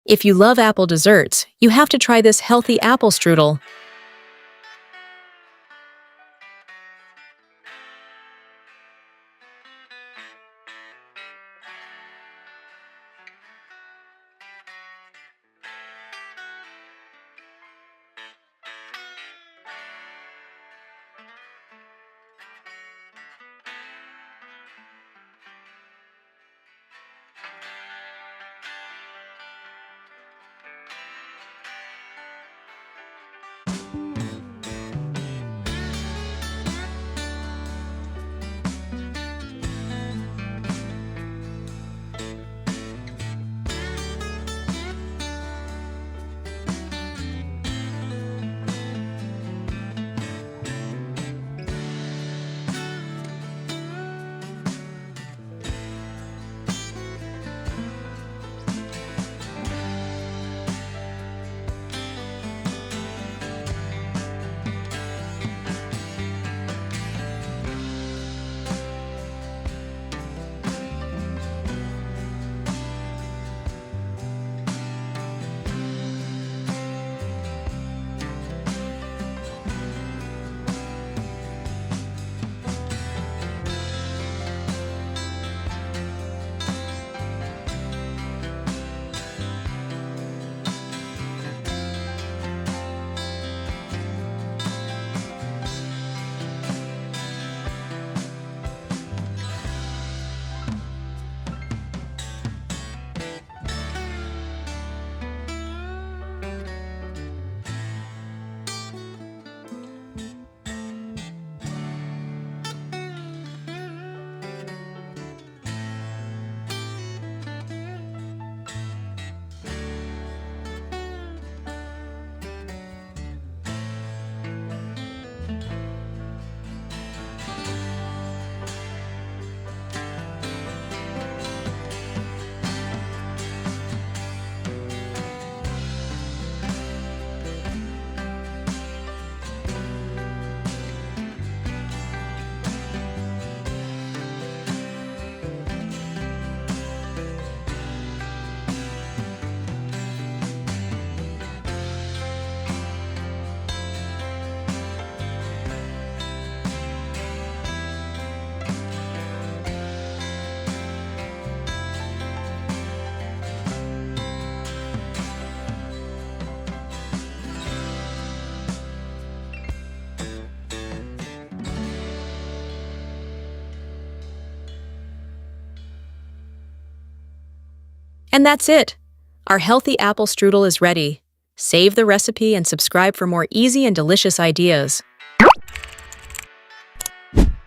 If you love apple desserts, you have to try this healthy apple strudel. And that's it. Our healthy apple strudel is ready. Save the recipe and subscribe for more easy and delicious ideas.